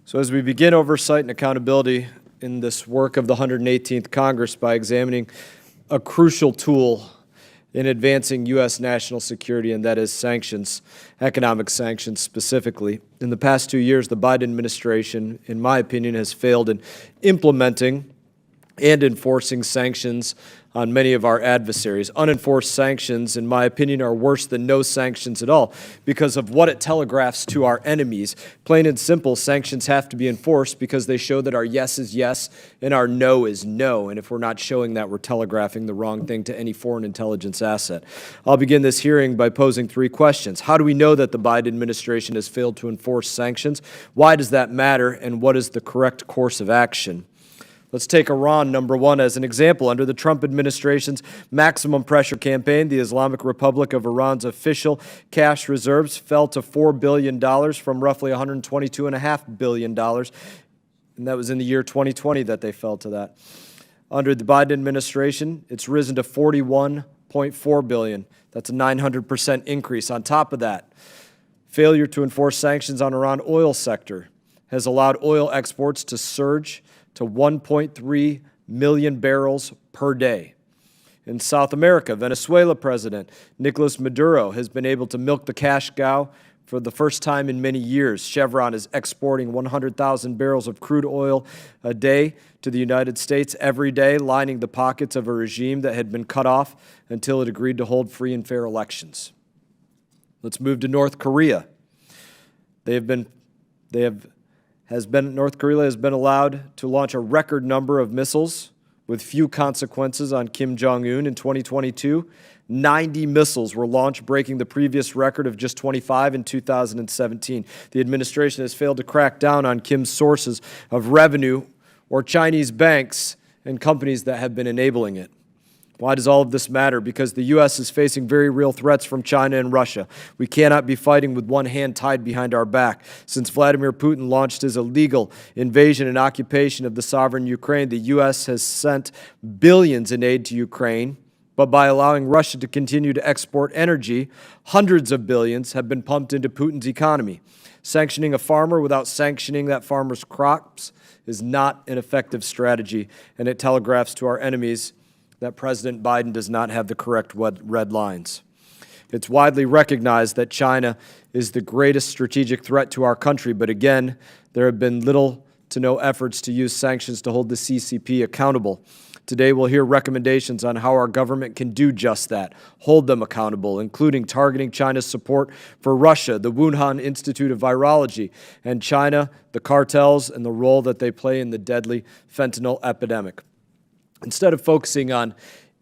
So as we begin oversight and accountability in this work of the 118th Congress by examining a crucial tool in advancing U.S. national security, and that is sanctions, economic sanctions specifically. In the past 2 years, the Biden administration, in my opinion, has failed in implementing and enforcing sanctions on many of our adversaries. Unenforced sanctions, in my opinion, are worse than no sanctions at all because of what it telegraphs to our enemies. Plain and simple, sanctions have to be enforced because they show that our yes is yes and our no is no. And if we're not showing that, we're telegraphing the wrong thing to any foreign intelligence asset. I'll begin this hearing by posing 3 questions. How do we know that the Biden administration has failed to enforce sanctions? Why does that matter? And what is the correct course of action? Let's take Iran, number 1, as an example. Under the Trump administration's maximum pressure campaign, the Islamic Republic of Iran's official cash reserves fell to $4 billion from roughly $122.5 billion. And that was in the year 2020 that they fell to that. Under the Biden administration, it's risen to $41.4 billion. That's a 900% increase. On top of that, failure to enforce sanctions on Iran oil sector has allowed oil exports to surge to 1.3 million barrels per day. In South America, Venezuela President Nicolas Maduro has been able to milk the cash cow for the first time in many years. Chevron is exporting 100,000 barrels of crude oil a day to the United States every day, lining the pockets of a regime that had been cut off until it agreed to hold free and fair elections. Let's move to North Korea. North Korea has been allowed to launch a record number of missiles with few consequences on Kim Jong-un. In 2022, 90 missiles were launched, breaking the previous record of just 25 in 2017. The administration has failed to crack down on Kim's sources of revenue or Chinese banks and companies that have been enabling it. Why does all of this matter? Because the U.S. is facing very real threats from China and Russia. We cannot be fighting with one hand tied behind our back. Since Vladimir Putin launched his illegal invasion and occupation of the sovereign Ukraine, the U.S. has sent billions in aid to Ukraine, but by allowing Russia to continue to export energy, hundreds of billions have been pumped into Putin's economy. Sanctioning a farmer without sanctioning that farmer's crops is not an effective strategy, and it telegraphs to our enemies that President Biden does not have the correct red lines. It's widely recognized that China is the greatest strategic threat to our country, but again, there have been little to no efforts to use sanctions to hold the CCP accountable. Today, we'll hear recommendations on how our government can do just that, hold them accountable, including targeting China's support for Russia, the Wuhan Institute of Virology, and China, the cartels, and the role that they play in the deadly fentanyl epidemic. Instead of focusing on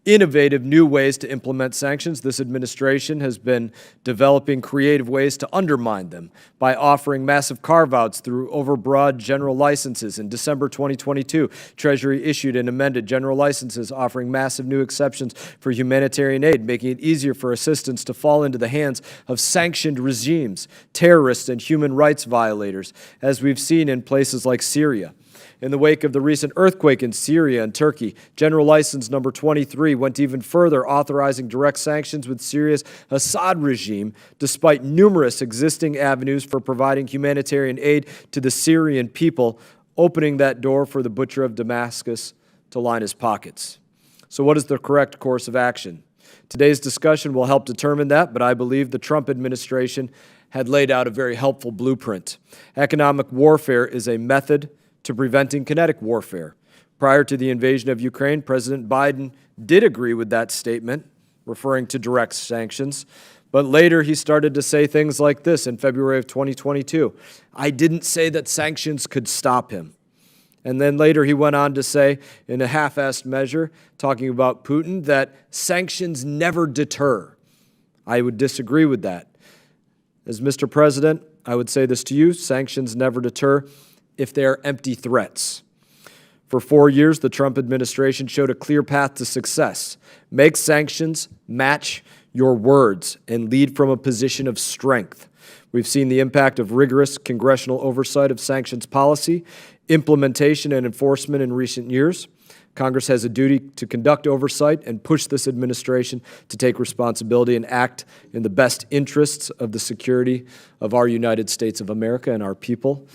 innovative new ways to implement sanctions, this administration has been developing creative ways to undermine them by offering massive carve-outs through overbroad general licenses. In December 2022, Treasury issued and amended general licenses offering massive new exceptions for humanitarian aid, making it easier for assistance to fall into the hands of sanctioned regimes, terrorists, and human rights violators, as we've seen in places like Syria. In the wake of the recent earthquake in Syria and Turkey, General License Number 23 went even further, authorizing direct sanctions with Syria's Assad regime, despite numerous existing avenues for providing humanitarian aid to the Syrian people, opening that door for the butcher of Damascus to line his pockets. So what is the correct course of action? Today's discussion will help determine that, but I believe the Trump administration had laid out a very helpful blueprint. Economic warfare is a method to preventing kinetic warfare. Prior to the invasion of Ukraine, President Biden did agree with that statement, referring to direct sanctions, but later he started to say things like this in February of 2022. I didn't say that sanctions could stop him. And then later he went on to say, in a half-assed measure, talking about Putin, that sanctions never deter. I would disagree with that. As Mr. President, I would say this to you, sanctions never deter if they are empty threats. For 4 years, the Trump administration showed a clear path to success. Make sanctions match your words and lead from a position of strength. We've seen the impact of rigorous congressional oversight of sanctions policy, implementation, and enforcement in recent years. Congress has a duty to conduct oversight and push this administration to take responsibility and act in the best interests of the security of our United States of America and our people.